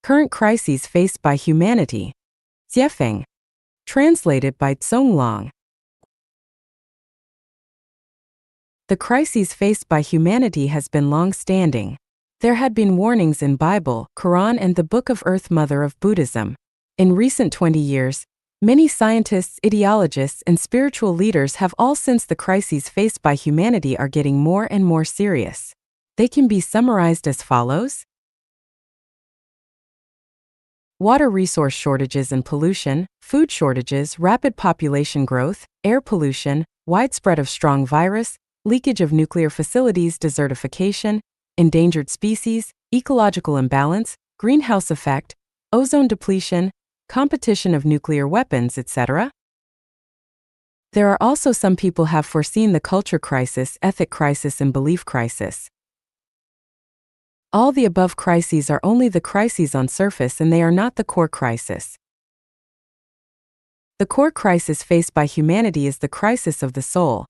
Current crises faced by humanity. Jiefeng. Translated by Zonglong. The crises faced by humanity has been long-standing. There had been warnings in Bible, Quran and the Book of Earth Mother of Buddhism. In recent 20 years, many scientists, ideologists and spiritual leaders have all sensed the crises faced by humanity are getting more and more serious. They can be summarized as follows. Water resource shortages and pollution, food shortages, rapid population growth, air pollution, widespread of strong virus, leakage of nuclear facilities, desertification, endangered species, ecological imbalance, greenhouse effect, ozone depletion, competition of nuclear weapons, etc. There are also some people have foreseen the culture crisis, ethic crisis and belief crisis. All the above crises are only the crises on surface and they are not the core crisis. The core crisis faced by humanity is the crisis of the soul.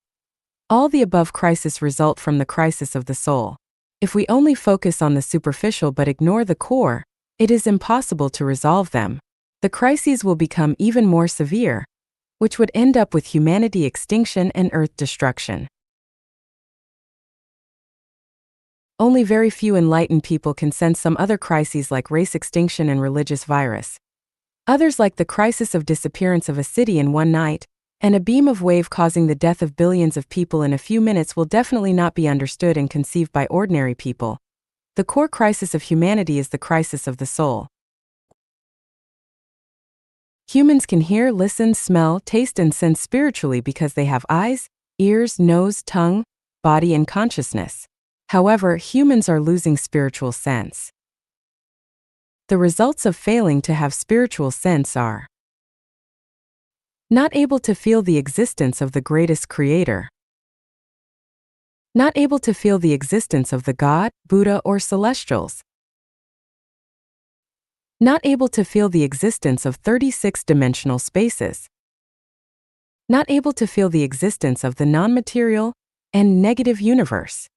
All the above crises result from the crisis of the soul. If we only focus on the superficial but ignore the core, it is impossible to resolve them. The crises will become even more severe, which would end up with humanity extinction and earth destruction. Only very few enlightened people can sense some other crises like race extinction and religious virus. Others like the crisis of disappearance of a city in one night, and a beam of wave causing the death of billions of people in a few minutes will definitely not be understood and conceived by ordinary people. The core crisis of humanity is the crisis of the soul. Humans can hear, listen, smell, taste and sense spiritually because they have eyes, ears, nose, tongue, body and consciousness. However, humans are losing spiritual sense. The results of failing to have spiritual sense are not able to feel the existence of the greatest creator, not able to feel the existence of the God, Buddha or celestials, not able to feel the existence of 36-dimensional spaces, not able to feel the existence of the non-material and negative universe.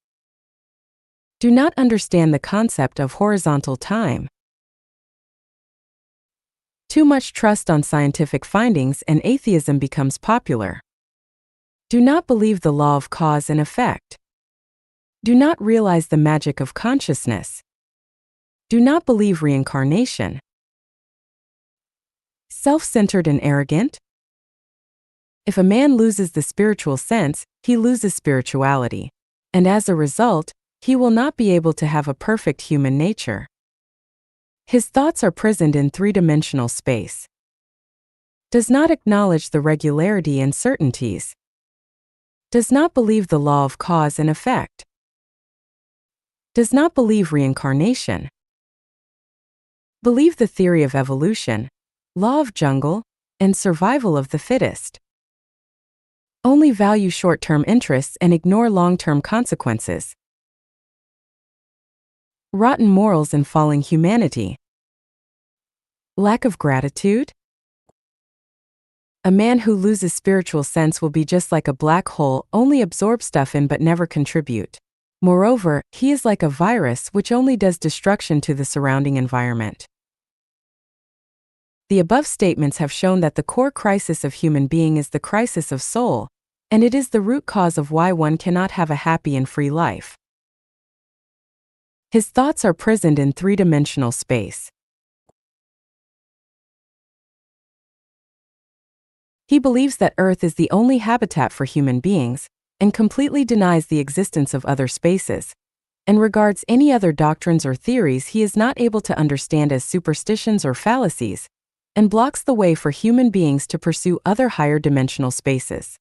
Do not understand the concept of horizontal time. Too much trust on scientific findings and atheism becomes popular. Do not believe the law of cause and effect. Do not realize the magic of consciousness. Do not believe reincarnation. Self-centered and arrogant. If a man loses the spiritual sense, he loses spirituality. And as a result, he will not be able to have a perfect human nature. His thoughts are prisoned in three-dimensional space. Does not acknowledge the regularity and certainties. Does not believe the law of cause and effect. Does not believe reincarnation. Believe the theory of evolution, law of jungle, and survival of the fittest. Only value short-term interests and ignore long-term consequences. Rotten morals and falling humanity. Lack of gratitude. A man who loses spiritual sense will be just like a black hole, only absorb stuff in but never contribute. Moreover, he is like a virus which only does destruction to the surrounding environment. The above statements have shown that the core crisis of human being is the crisis of soul, and it is the root cause of why one cannot have a happy and free life. His thoughts are prisoned in three-dimensional space. He believes that Earth is the only habitat for human beings, and completely denies the existence of other spaces, and regards any other doctrines or theories he is not able to understand as superstitions or fallacies, and blocks the way for human beings to pursue other higher dimensional spaces.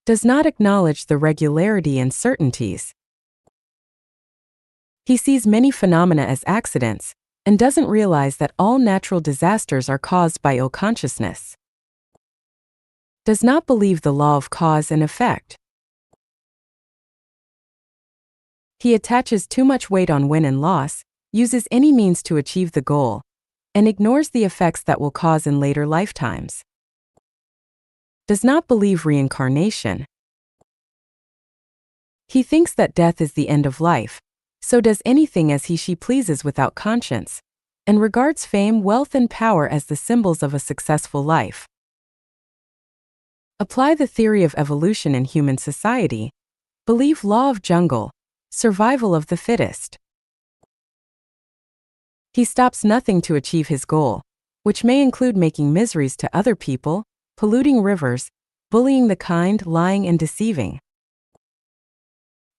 Does not acknowledge the regularity and certainties. He sees many phenomena as accidents, and doesn't realize that all natural disasters are caused by ill consciousness. Does not believe the law of cause and effect. He attaches too much weight on win and loss, uses any means to achieve the goal, and ignores the effects that will cause in later lifetimes. Does not believe reincarnation. He thinks that death is the end of life, So does anything as she pleases without conscience, and regards fame, wealth, and power as the symbols of a successful life. Apply the theory of evolution in human society. Believe law of jungle, survival of the fittest. He stops nothing to achieve his goal, which may include making miseries to other people, polluting rivers, bullying the kind, lying and deceiving.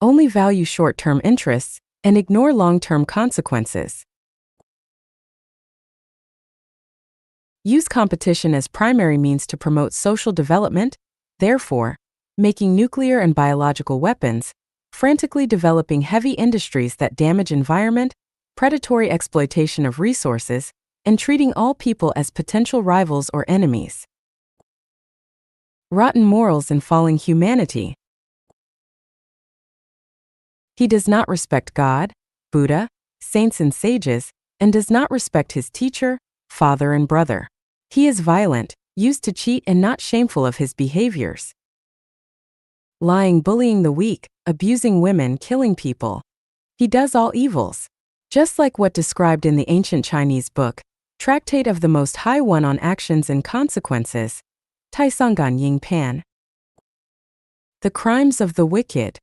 Only value short-term interests and ignore long-term consequences. Use competition as primary means to promote social development, therefore, making nuclear and biological weapons, frantically developing heavy industries that damage environment, predatory exploitation of resources, and treating all people as potential rivals or enemies. Rotten morals and falling humanity. He does not respect God, Buddha, saints and sages, and does not respect his teacher, father and brother. He is violent, used to cheat and not shameful of his behaviors. Lying, bullying the weak, abusing women, killing people. He does all evils. Just like what described in the ancient Chinese book, Tractate of the Most High One on Actions and Consequences, Taisangan Ying Pan. The crimes of the wicked.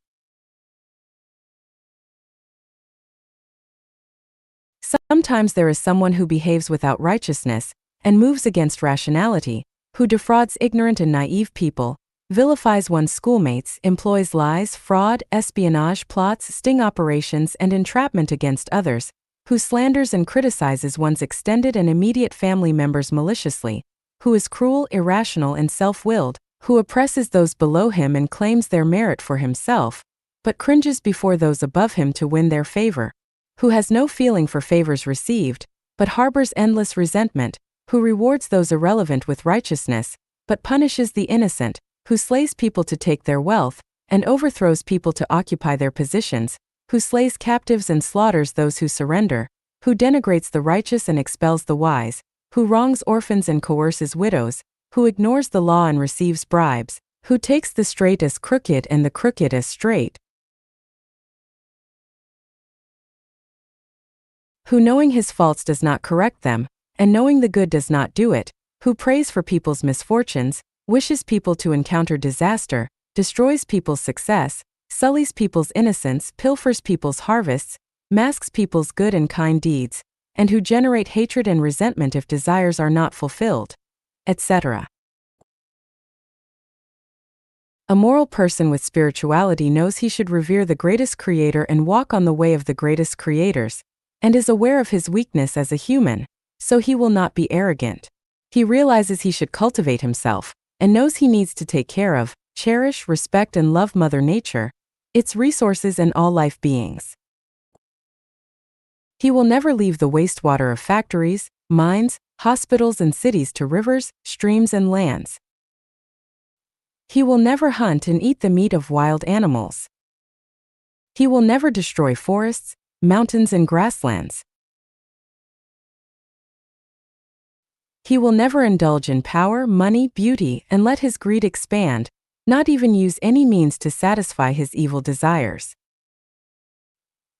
Sometimes there is someone who behaves without righteousness and moves against rationality, who defrauds ignorant and naive people, vilifies one's schoolmates, employs lies, fraud, espionage, plots, sting operations, and entrapment against others, who slanders and criticizes one's extended and immediate family members maliciously, who is cruel, irrational, and self-willed, who oppresses those below him and claims their merit for himself, but cringes before those above him to win their favor, who has no feeling for favors received, but harbors endless resentment, who rewards those irrelevant with righteousness, but punishes the innocent, who slays people to take their wealth, and overthrows people to occupy their positions, who slays captives and slaughters those who surrender, who denigrates the righteous and expels the wise, who wrongs orphans and coerces widows, who ignores the law and receives bribes, who takes the straight as crooked and the crooked as straight, who knowing his faults does not correct them, and knowing the good does not do it, who prays for people's misfortunes, wishes people to encounter disaster, destroys people's success, sullies people's innocence, pilfers people's harvests, masks people's good and kind deeds, and who generate hatred and resentment if desires are not fulfilled, etc. A moral person with spirituality knows he should revere the greatest creator and walk on the way of the greatest creators, and is aware of his weakness as a human, so he will not be arrogant. He realizes he should cultivate himself, and knows he needs to take care of, cherish, respect, and love Mother Nature, its resources, and all life beings. He will never leave the wastewater of factories, mines, hospitals, and cities to rivers, streams, and lands. He will never hunt and eat the meat of wild animals. He will never destroy forests, mountains, and grasslands. He will never indulge in power, money, beauty, and let his greed expand, not even use any means to satisfy his evil desires.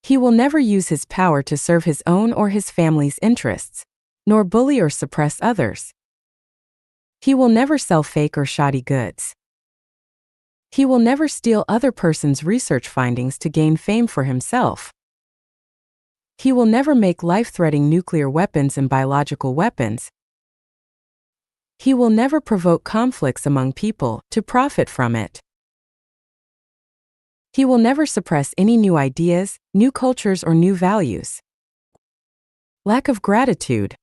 He will never use his power to serve his own or his family's interests, nor bully or suppress others. He will never sell fake or shoddy goods. He will never steal other person's research findings to gain fame for himself. He will never make life-threatening nuclear weapons and biological weapons. He will never provoke conflicts among people to profit from it. He will never suppress any new ideas, new cultures, or new values. Lack of gratitude.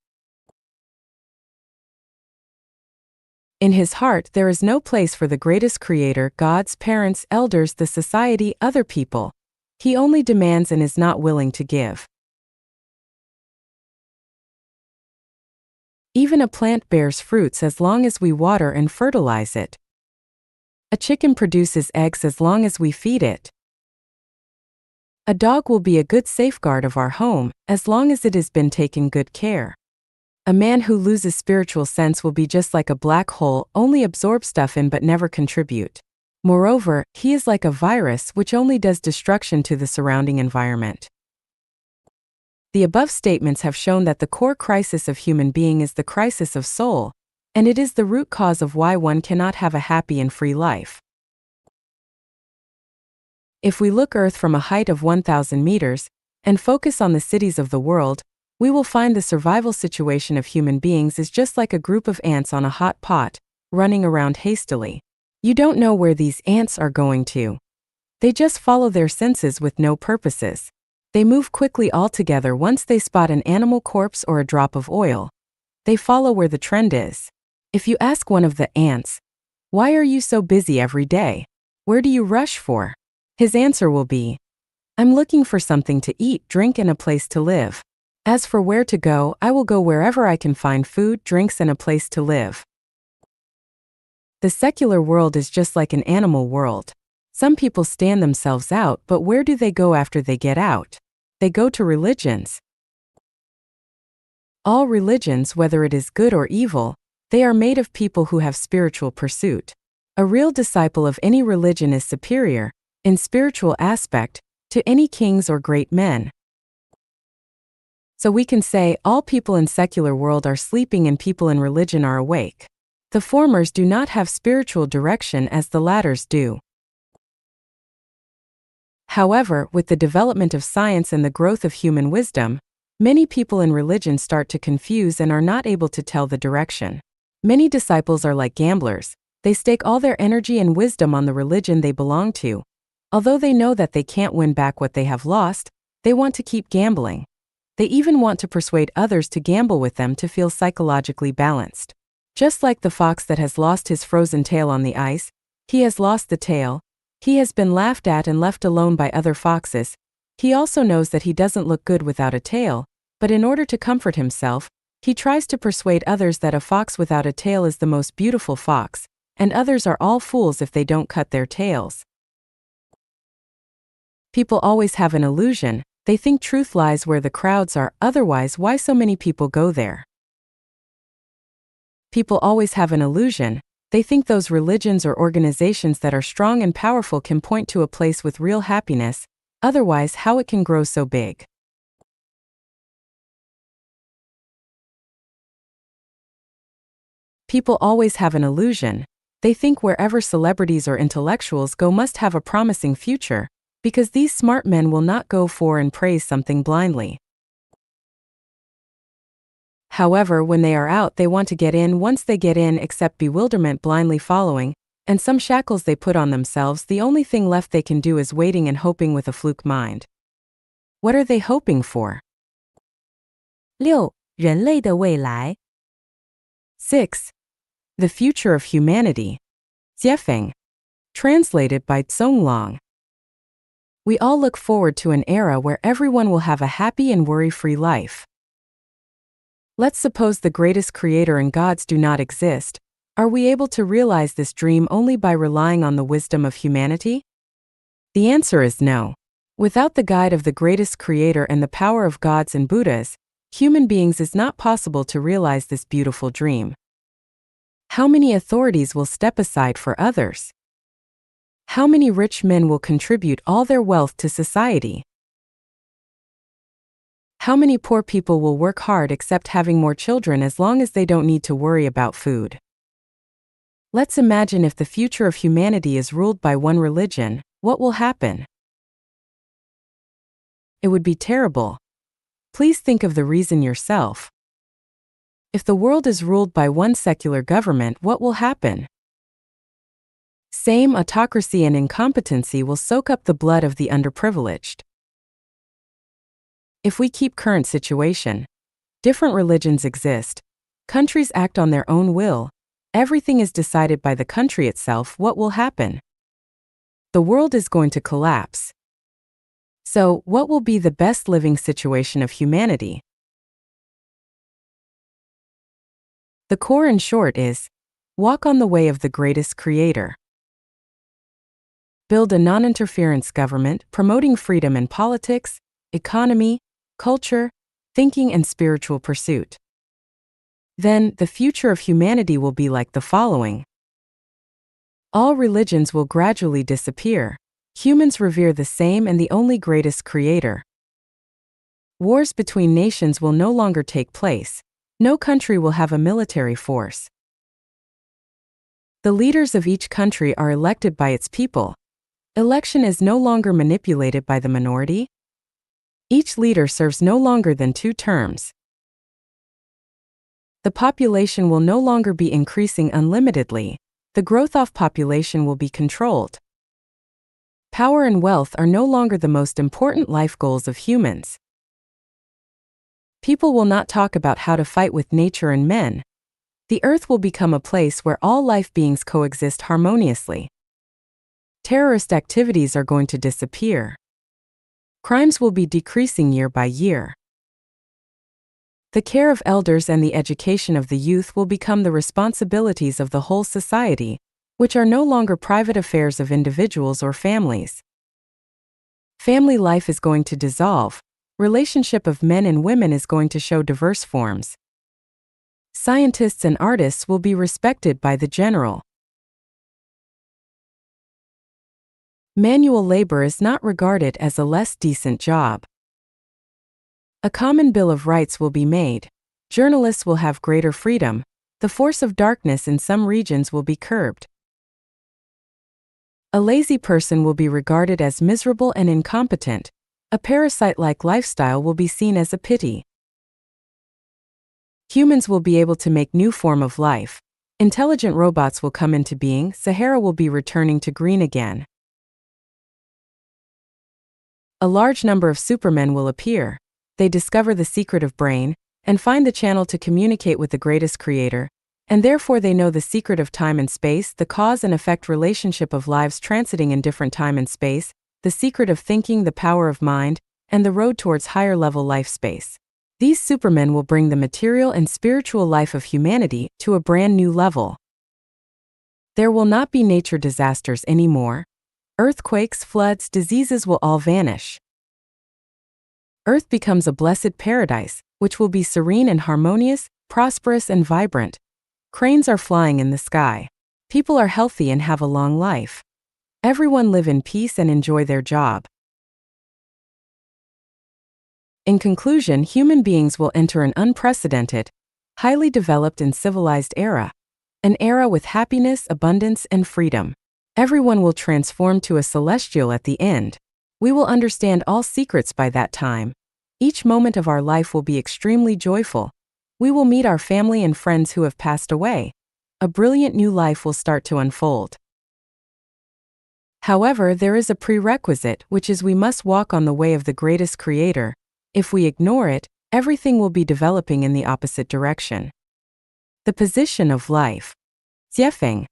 In his heart there is no place for the greatest creator, God's parents, elders, the society, other people. He only demands and is not willing to give. Even a plant bears fruits as long as we water and fertilize it. A chicken produces eggs as long as we feed it. A dog will be a good safeguard of our home as long as it has been taken good care. A man who loses spiritual sense will be just like a black hole, only absorb stuff in but never contribute. Moreover, he is like a virus which only does destruction to the surrounding environment. The above statements have shown that the core crisis of human being is the crisis of soul, and it is the root cause of why one cannot have a happy and free life. If we look Earth from a height of 1,000 meters and focus on the cities of the world, we will find the survival situation of human beings is just like a group of ants on a hot pot, running around hastily. You don't know where these ants are going to. They just follow their senses with no purposes. They move quickly altogether once they spot an animal corpse or a drop of oil. They follow where the trend is. If you ask one of the ants, "Why are you so busy every day? Where do you rush for?" His answer will be, "I'm looking for something to eat, drink, and a place to live. As for where to go, I will go wherever I can find food, drinks, and a place to live." The secular world is just like an animal world. Some people stand themselves out, but where do they go after they get out? They go to religions. All religions, whether it is good or evil, they are made of people who have spiritual pursuit. A real disciple of any religion is superior, in spiritual aspect, to any kings or great men. So we can say all people in secular world are sleeping and people in religion are awake. The formers do not have spiritual direction as the latters do. However, with the development of science and the growth of human wisdom, many people in religion start to confuse and are not able to tell the direction. Many disciples are like gamblers. They stake all their energy and wisdom on the religion they belong to. Although they know that they can't win back what they have lost, they want to keep gambling. They even want to persuade others to gamble with them to feel psychologically balanced. Just like the fox that has lost his frozen tail on the ice, he has lost the tail. He has been laughed at and left alone by other foxes. He also knows that he doesn't look good without a tail, but in order to comfort himself, he tries to persuade others that a fox without a tail is the most beautiful fox, and others are all fools if they don't cut their tails. People always have an illusion. They think truth lies where the crowds are, otherwise why so many people go there? People always have an illusion. They think those religions or organizations that are strong and powerful can point to a place with real happiness, otherwise how it can grow so big. People always have an illusion. They think wherever celebrities or intellectuals go must have a promising future, because these smart men will not go for and praise something blindly. However, when they are out, they want to get in. Once they get in, accept bewilderment, blindly following, and some shackles they put on themselves. The only thing left they can do is waiting and hoping with a fluke mind. What are they hoping for? 6. 人类的未来 6. The future of humanity. Jiefeng. Translated by Zonglong. We all look forward to an era where everyone will have a happy and worry-free life. Let's suppose the greatest creator and gods do not exist. Are we able to realize this dream only by relying on the wisdom of humanity? The answer is no. Without the guide of the greatest creator and the power of gods and Buddhas, human beings is not possible to realize this beautiful dream. How many authorities will step aside for others? How many rich men will contribute all their wealth to society? How many poor people will work hard except having more children as long as they don't need to worry about food? Let's imagine if the future of humanity is ruled by one religion, what will happen? It would be terrible. Please think of the reason yourself. If the world is ruled by one secular government, what will happen? Same autocracy and incompetency will soak up the blood of the underprivileged. If we keep current situation, different religions exist, countries act on their own will, everything is decided by the country itself, what will happen? The world is going to collapse. So, what will be the best living situation of humanity? The core in short is, walk on the way of the greatest creator. Build a non-interference government promoting freedom in politics, economy, culture, thinking and spiritual pursuit. Then, the future of humanity will be like the following. All religions will gradually disappear. Humans revere the same and the only greatest creator. Wars between nations will no longer take place. No country will have a military force. The leaders of each country are elected by its people. Election is no longer manipulated by the minority. Each leader serves no longer than 2 terms. The population will no longer be increasing unlimitedly. The growth of population will be controlled. Power and wealth are no longer the most important life goals of humans. People will not talk about how to fight with nature and men. The earth will become a place where all life beings coexist harmoniously. Terrorist activities are going to disappear. Crimes will be decreasing year by year. The care of elders and the education of the youth will become the responsibilities of the whole society, which are no longer private affairs of individuals or families. Family life is going to dissolve. Relationship of men and women is going to show diverse forms. Scientists and artists will be respected by the general. Manual labor is not regarded as a less decent job. A common Bill of Rights will be made. Journalists will have greater freedom. The force of darkness in some regions will be curbed. A lazy person will be regarded as miserable and incompetent. A parasite-like lifestyle will be seen as a pity. Humans will be able to make new form of life. Intelligent robots will come into being. Sahara will be returning to green again. A large number of supermen will appear. They discover the secret of brain, and find the channel to communicate with the greatest creator, and therefore they know the secret of time and space, the cause and effect relationship of lives transiting in different time and space, the secret of thinking, the power of mind, and the road towards higher level life space. These supermen will bring the material and spiritual life of humanity to a brand new level. There will not be nature disasters anymore. Earthquakes, floods, diseases will all vanish. Earth becomes a blessed paradise, which will be serene and harmonious, prosperous and vibrant. Cranes are flying in the sky. People are healthy and have a long life. Everyone live in peace and enjoy their job. In conclusion, human beings will enter an unprecedented, highly developed and civilized era. An era with happiness, abundance, and freedom. Everyone will transform to a celestial at the end. We will understand all secrets by that time. Each moment of our life will be extremely joyful. We will meet our family and friends who have passed away. A brilliant new life will start to unfold. However, there is a prerequisite, which is we must walk on the way of the greatest creator. If we ignore it, everything will be developing in the opposite direction. The position of life. 结法.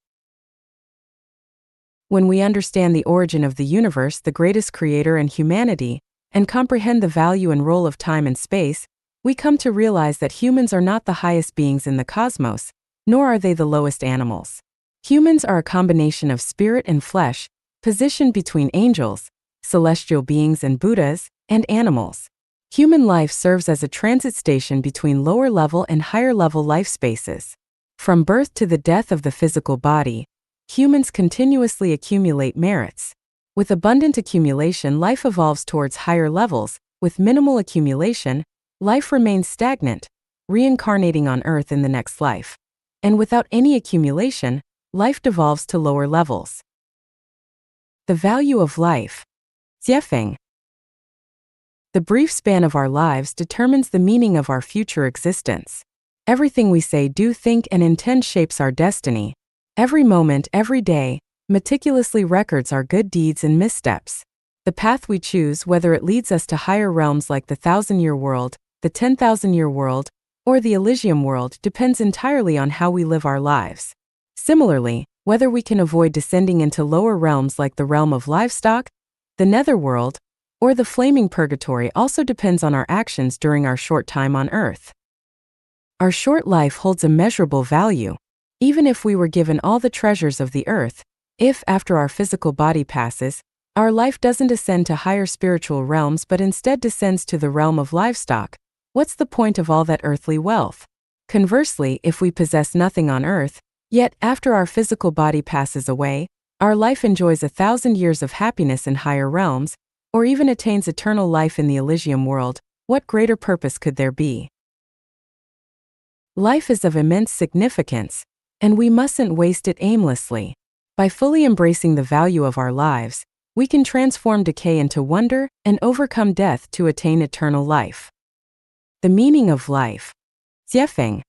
When we understand the origin of the universe, the greatest creator and humanity, and comprehend the value and role of time and space, we come to realize that humans are not the highest beings in the cosmos, nor are they the lowest animals. Humans are a combination of spirit and flesh, positioned between angels, celestial beings and Buddhas, and animals. Human life serves as a transit station between lower level and higher level life spaces. From birth to the death of the physical body, humans continuously accumulate merits. With abundant accumulation, life evolves towards higher levels. With minimal accumulation, life remains stagnant, reincarnating on Earth in the next life. And without any accumulation, life devolves to lower levels. The value of life. 结法. The brief span of our lives determines the meaning of our future existence. Everything we say, do, think, and intend shapes our destiny. Every moment, every day, meticulously records our good deeds and missteps. The path we choose, whether it leads us to higher realms like the 1,000-year world, the 10,000-year world, or the Elysium world, depends entirely on how we live our lives. Similarly, whether we can avoid descending into lower realms like the realm of livestock, the netherworld, or the flaming purgatory also depends on our actions during our short time on Earth. Our short life holds immeasurable value. Even if we were given all the treasures of the earth, if, after our physical body passes, our life doesn't ascend to higher spiritual realms but instead descends to the realm of livestock, what's the point of all that earthly wealth? Conversely, if we possess nothing on earth, yet after our physical body passes away, our life enjoys 1,000 years of happiness in higher realms, or even attains eternal life in the Elysium world, What greater purpose could there be? Life is of immense significance, and we mustn't waste it aimlessly. By fully embracing the value of our lives, we can transform decay into wonder and overcome death to attain eternal life. The meaning of life. 解放.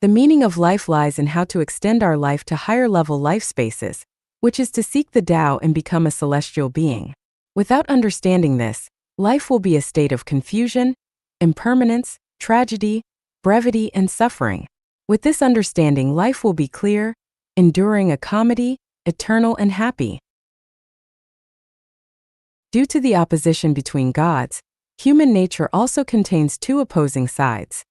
The meaning of life lies in how to extend our life to higher-level life spaces, which is to seek the Tao and become a celestial being. Without understanding this, life will be a state of confusion, impermanence, tragedy, brevity, and suffering. With this understanding, life will be clear, enduring a comedy, eternal and happy. Due to the opposition between gods, human nature also contains two opposing sides,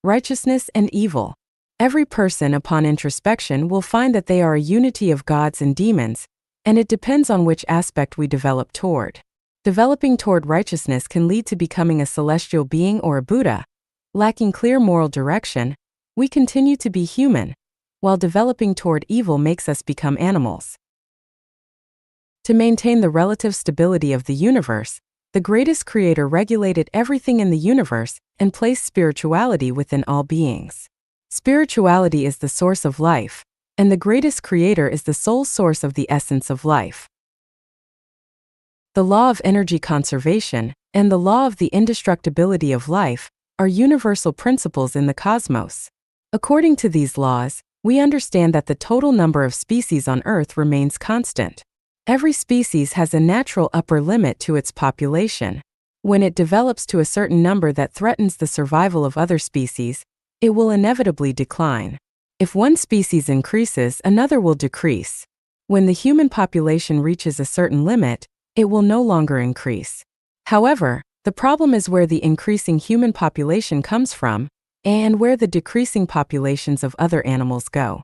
righteousness and evil. Every person upon introspection will find that they are a unity of gods and demons, and it depends on which aspect we develop toward. Developing toward righteousness can lead to becoming a celestial being or a Buddha. Lacking clear moral direction, we continue to be human, while developing toward evil makes us become animals. To maintain the relative stability of the universe, the greatest creator regulated everything in the universe and placed spirituality within all beings. Spirituality is the source of life, and the greatest creator is the sole source of the essence of life. The law of energy conservation and the law of the indestructibility of life are universal principles in the cosmos. According to these laws, we understand that the total number of species on Earth remains constant. Every species has a natural upper limit to its population. When it develops to a certain number that threatens the survival of other species, it will inevitably decline. If one species increases, another will decrease. When the human population reaches a certain limit, it will no longer increase. However, the problem is where the increasing human population comes from, and where the decreasing populations of other animals go.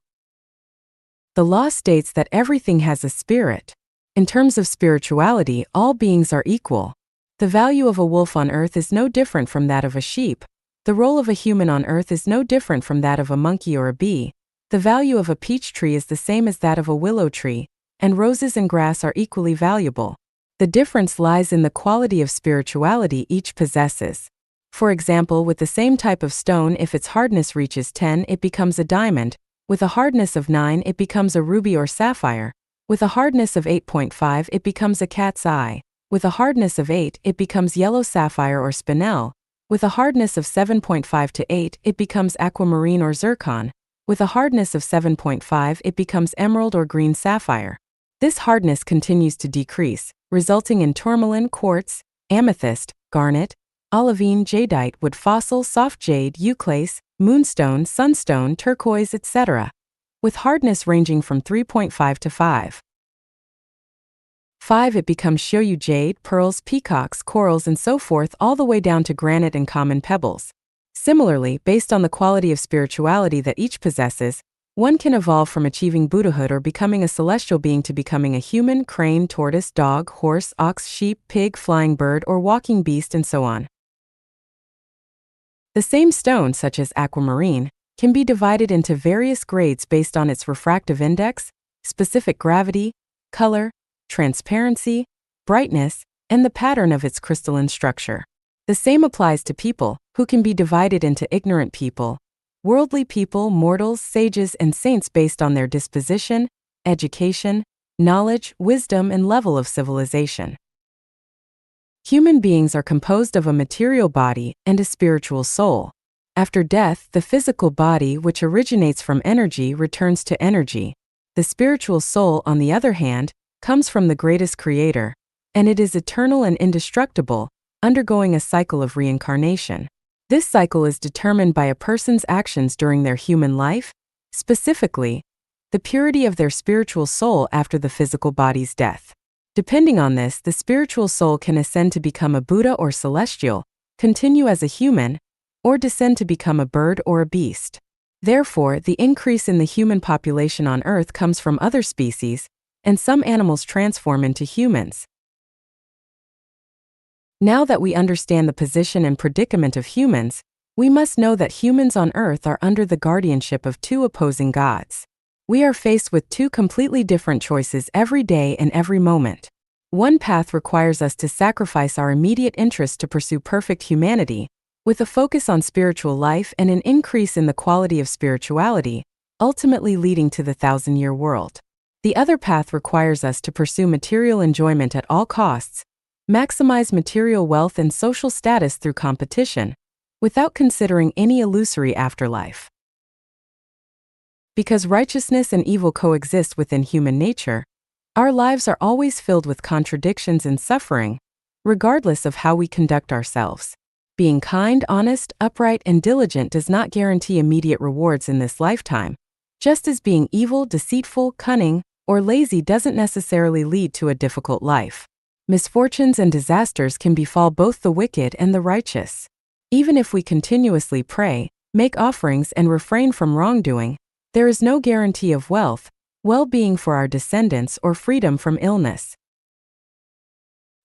The law states that everything has a spirit. In terms of spirituality, all beings are equal. The value of a wolf on Earth is no different from that of a sheep. The role of a human on Earth is no different from that of a monkey or a bee. The value of a peach tree is the same as that of a willow tree, and roses and grass are equally valuable. The difference lies in the quality of spirituality each possesses. For example, with the same type of stone, if its hardness reaches 10, it becomes a diamond. With a hardness of 9, it becomes a ruby or sapphire. With a hardness of 8.5, it becomes a cat's eye. With a hardness of 8, it becomes yellow sapphire or spinel. With a hardness of 7.5 to 8, it becomes aquamarine or zircon. With a hardness of 7.5, it becomes emerald or green sapphire. This hardness continues to decrease, resulting in tourmaline, quartz, amethyst, garnet, olivine, jadeite, wood fossil, soft jade, euclase, moonstone, sunstone, turquoise, etc., with hardness ranging from 3.5 to 5. 5 it becomes shoyu jade, pearls, peacocks, corals and so forth, all the way down to granite and common pebbles. Similarly, based on the quality of spirituality that each possesses, one can evolve from achieving Buddhahood or becoming a celestial being to becoming a human, crane, tortoise, dog, horse, ox, sheep, pig, flying bird, or walking beast, and so on. The same stone, such as aquamarine, can be divided into various grades based on its refractive index, specific gravity, color, transparency, brightness, and the pattern of its crystalline structure. The same applies to people, who can be divided into ignorant people, worldly people, mortals, sages, and saints based on their disposition, education, knowledge, wisdom, and level of civilization. Human beings are composed of a material body and a spiritual soul. After death, the physical body, which originates from energy, returns to energy. The spiritual soul, on the other hand, comes from the greatest creator, and it is eternal and indestructible, undergoing a cycle of reincarnation. This cycle is determined by a person's actions during their human life, specifically, the purity of their spiritual soul after the physical body's death. Depending on this, the spiritual soul can ascend to become a Buddha or celestial, continue as a human, or descend to become a bird or a beast. Therefore, the increase in the human population on Earth comes from other species, and some animals transform into humans. Now that we understand the position and predicament of humans, we must know that humans on Earth are under the guardianship of two opposing gods. We are faced with two completely different choices every day and every moment. One path requires us to sacrifice our immediate interests to pursue perfect humanity, with a focus on spiritual life and an increase in the quality of spirituality, ultimately leading to the 1,000-year world. The other path requires us to pursue material enjoyment at all costs, maximize material wealth and social status through competition, without considering any illusory afterlife. Because righteousness and evil coexist within human nature, our lives are always filled with contradictions and suffering, regardless of how we conduct ourselves. Being kind, honest, upright, and diligent does not guarantee immediate rewards in this lifetime, just as being evil, deceitful, cunning, or lazy doesn't necessarily lead to a difficult life. Misfortunes and disasters can befall both the wicked and the righteous. Even if we continuously pray, make offerings, and refrain from wrongdoing, there is no guarantee of wealth, well-being for our descendants, or freedom from illness.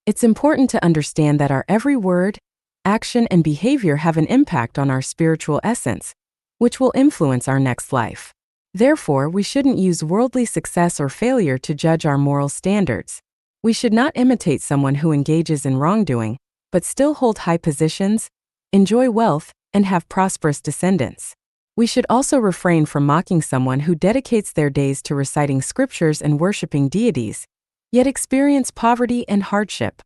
It's important to understand that our every word, action, and behavior have an impact on our spiritual essence, which will influence our next life. Therefore, we shouldn't use worldly success or failure to judge our moral standards. We should not imitate someone who engages in wrongdoing, but still hold high positions, enjoy wealth, and have prosperous descendants. We should also refrain from mocking someone who dedicates their days to reciting scriptures and worshiping deities, yet experience poverty and hardship.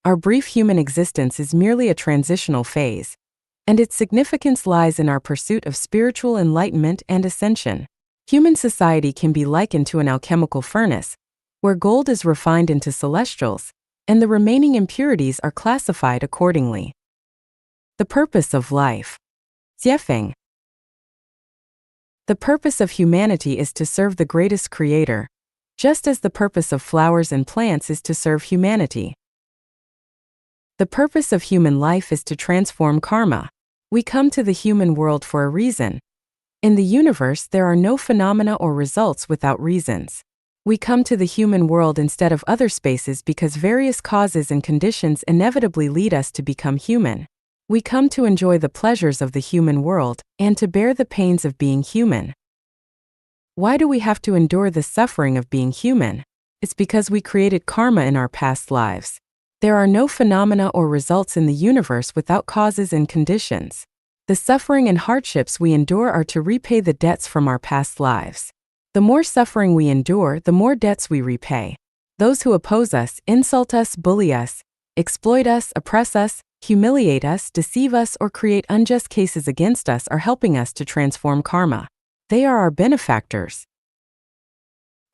Our brief human existence is merely a transitional phase, and its significance lies in our pursuit of spiritual enlightenment and ascension. Human society can be likened to an alchemical furnace, where gold is refined into celestials, and the remaining impurities are classified accordingly. The purpose of life. 解放. The purpose of humanity is to serve the greatest creator, just as the purpose of flowers and plants is to serve humanity. The purpose of human life is to transform karma. We come to the human world for a reason. In the universe, there are no phenomena or results without reasons. We come to the human world instead of other spaces because various causes and conditions inevitably lead us to become human. We come to enjoy the pleasures of the human world and to bear the pains of being human. Why do we have to endure the suffering of being human? It's because we created karma in our past lives. There are no phenomena or results in the universe without causes and conditions. The suffering and hardships we endure are to repay the debts from our past lives. The more suffering we endure, the more debts we repay. Those who oppose us, insult us, bully us, exploit us, oppress us, humiliate us, deceive us, or create unjust cases against us are helping us to transform karma. They are our benefactors.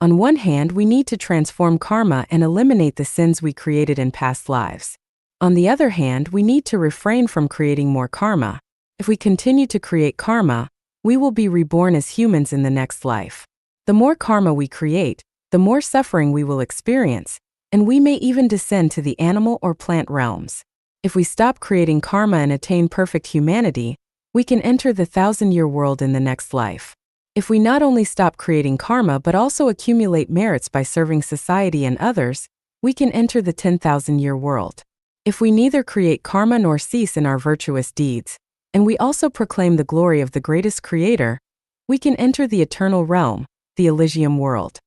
On one hand, we need to transform karma and eliminate the sins we created in past lives. On the other hand, we need to refrain from creating more karma. If we continue to create karma, we will be reborn as humans in the next life. The more karma we create, the more suffering we will experience, and we may even descend to the animal or plant realms. If we stop creating karma and attain perfect humanity, we can enter the 1,000-year world in the next life. If we not only stop creating karma but also accumulate merits by serving society and others, we can enter the 10,000-year world. If we neither create karma nor cease in our virtuous deeds, and we also proclaim the glory of the greatest creator, we can enter the eternal realm, the Elysium world.